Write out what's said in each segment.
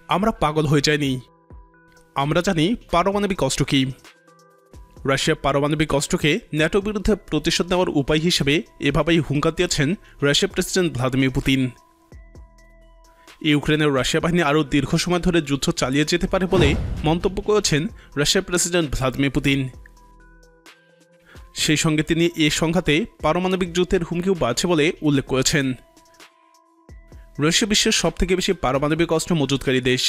আমরা পাগল হয়ে যাইনি। আমরা জানি পারমাণবিক অস্ত্র কি। রাশিয়া পারমাণবিক অস্ত্রকে ন্যাটোর বিরুদ্ধে প্রতিশোধ নেওয়ার উপায় হিসেবে এভাবেই হুঙ্কার দিয়েছেন রাশিয়ার প্রেসিডেন্ট ভ্লাদিমির পুতিন। ইউক্রেনের রাশিয়া বাহিনী আরও দীর্ঘ সময় ধরে যুদ্ধ চালিয়ে যেতে পারে বলে মন্তব্য করেছেন রাশিয়ার প্রেসিডেন্ট ভ্লাদিমির পুতিন। সেই সঙ্গে তিনি এ সংঘাতে পারমাণবিক যুদ্ধের হুমকিও বাড়ছে বলে উল্লেখ করেছেন। রাশিয়া বিশ্বের সবথেকে বেশি পারমাণবিক অস্ত্র মজুতকারী দেশ।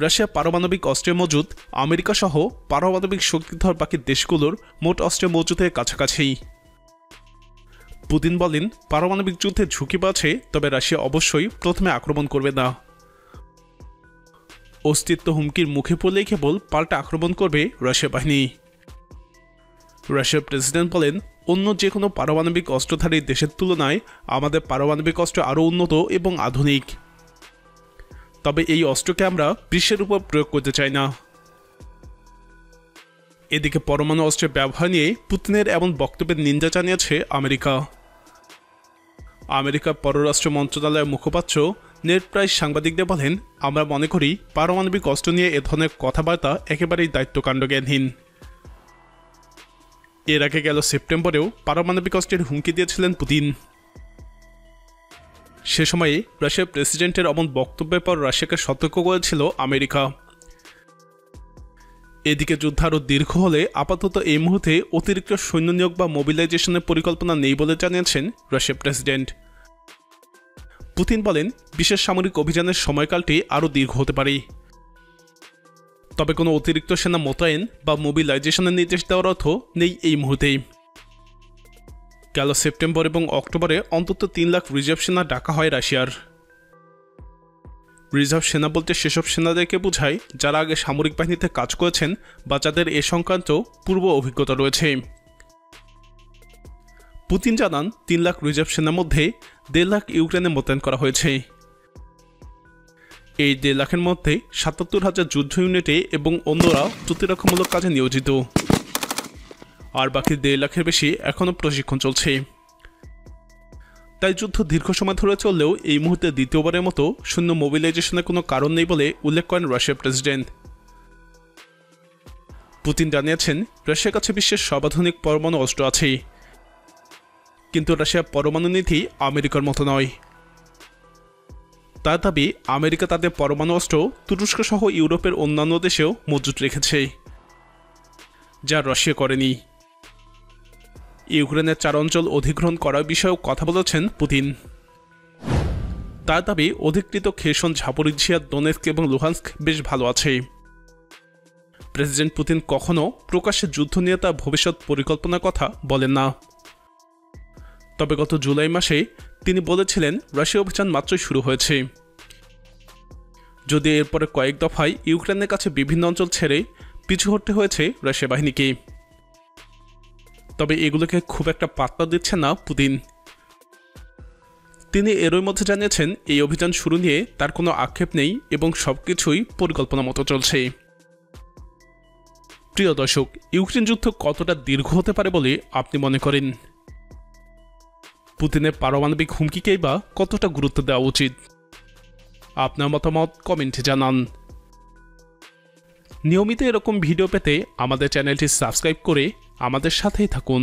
রাশিয়া পারমাণবিক অস্ত্রের মজুদ আমেরিকা সহ পারমাণবিক শক্তিধর বাকি দেশগুলোর মোট অস্ত্রের মজুদের কাছাকাছি। পুতিন বলেন, পারমাণবিক যুদ্ধে ঝুঁকি বাড়ছে, তবে রাশিয়া অবশ্যই প্রথমে আক্রমণ করবে না। অস্তিত্ব হুমকির মুখে পড়লেই কেবল পাল্টা আক্রমণ করবে রাশিয়া বাহিনী। রাশিয়ার প্রেসিডেন্ট বলেন, অন্য যে কোনো পারমাণবিক অস্ত্রধারী দেশের তুলনায় আমাদের পারমাণবিক অস্ত্র আরও উন্নত এবং আধুনিক। তবে এই অস্ত্রকে আমরা বিশ্বের উপর প্রয়োগ করতে চাই না। এদিকে পরমাণু অস্ত্রের ব্যবহার নিয়ে পুতিনের এমন বক্তব্যের নিন্দা জানিয়েছে আমেরিকা। আমেরিকার পররাষ্ট্র মন্ত্রণালয়ের মুখপাত্র নেড প্রাইস সাংবাদিকদের বলেন, আমরা মনে করি পারমাণবিক অস্ত্র নিয়ে এ ধরনের কথাবার্তা একেবারেই দায়িত্বকাণ্ডজ্ঞানহীন। এর আগে গেল সেপ্টেম্বরেও পারমাণবিক অস্ত্রের হুমকি দিয়েছিলেন পুতিন। সে সময়ে রাশিয়ার প্রেসিডেন্টের অমন বক্তব্যের পর রাশিয়াকে সতর্ক করেছিল আমেরিকা। এদিকে যুদ্ধ আরও দীর্ঘ হলে আপাতত এই মুহূর্তে অতিরিক্ত সৈন্য নিয়োগ বা মোবিলাইজেশনের পরিকল্পনা নেই বলে জানিয়েছেন রাশিয়ার প্রেসিডেন্ট। পুতিন বলেন, বিশেষ সামরিক অভিযানের সময়কালটি আরও দীর্ঘ হতে পারে। তবে কোনো অতিরিক্ত সেনা মোতায়েন বা মোবিলাইজেশনের নির্দেশ দেওয়ার অর্থ নেই এই মুহূর্তে। গেল সেপ্টেম্বর এবং অক্টোবরে অন্তত 3 লাখ রিজার্ভ সেনা ডাকা হয় রাশিয়ার। রিজার্ভ সেনা বলতে সেসব সেনাদেরকে বোঝায় যারা আগে সামরিক বাহিনীতে কাজ করেছেন বা যাদের এ সংক্রান্ত পূর্ব অভিজ্ঞতা রয়েছে। পুতিন জানান, 3 লাখ রিজার্ভ সেনার মধ্যে 1.5 লাখ ইউক্রেনে মোতায়েন করা হয়েছে। এই 1.5 লাখের মধ্যে 77,000 যুদ্ধ ইউনিটে এবং অন্যরা প্রতিরক্ষামূলক কাজে নিয়োজিত। আর বাকি 1.5 লাখের বেশি এখনও প্রশিক্ষণ চলছে। তাই যুদ্ধ দীর্ঘ সময় ধরে চললেও এই মুহূর্তে দ্বিতীয়বারের মতো শূন্য মোবিলাইজেশনের কোনো কারণ নেই বলে উল্লেখ করেন রাশিয়ার প্রেসিডেন্ট। পুতিন জানিয়েছেন, রাশিয়ার কাছে বিশ্বের সর্বাধুনিক পরমাণু অস্ত্র আছে, কিন্তু রাশিয়ার পরমাণু নীতি আমেরিকার মতো নয়। তার দাবি, আমেরিকা তাদের পরমাণু অস্ত্র তুরস্ক সহ ইউরোপের অন্যান্য দেশেও মজুত রেখেছে, যা রাশিয়া করেনি। ইউক্রেনের 4 অঞ্চল অধিগ্রহণ করার বিষয়েও কথা বলেছেন পুতিন। তার দাবি, অধিকৃত খেরসন, ঝাপোরিঝিয়া, দোনেৎস্ক এবং লুহান্স্ক বেশ ভালো আছে। প্রেসিডেন্ট পুতিন কখনো প্রকাশ্যে যুদ্ধ নিয়ে তার ভবিষ্যৎ পরিকল্পনার কথা বলেন না। তবে গত জুলাই মাসে তিনি বলেছিলেন, রাশিয়া অভিযান মাত্রই শুরু হয়েছে। যদি এরপরে কয়েক দফায় ইউক্রেনের কাছে বিভিন্ন অঞ্চল ছেড়ে পিছু হটতে হয়েছে রাশিয়া বাহিনীকে। তবে এগুলোকে খুব একটা পাত্তা দিচ্ছেন না পুতিন। তিনি এরই মধ্যে জানিয়েছেন, এই অভিযান শুরু নিয়ে তার কোনো আক্ষেপ নেই এবং সবকিছুই পরিকল্পনা মতো চলছে। প্রিয় দর্শক, ইউক্রেন যুদ্ধ কতটা দীর্ঘ হতে পারে বলে আপনি মনে করেন? পুতিনের পারমাণবিক হুমকিকেই বা কতটা গুরুত্ব দেওয়া উচিত? আপনার মতামত কমেন্টে জানান। নিয়মিত এরকম ভিডিও পেতে আমাদের চ্যানেলটি সাবস্ক্রাইব করে আমাদের সাথেই থাকুন।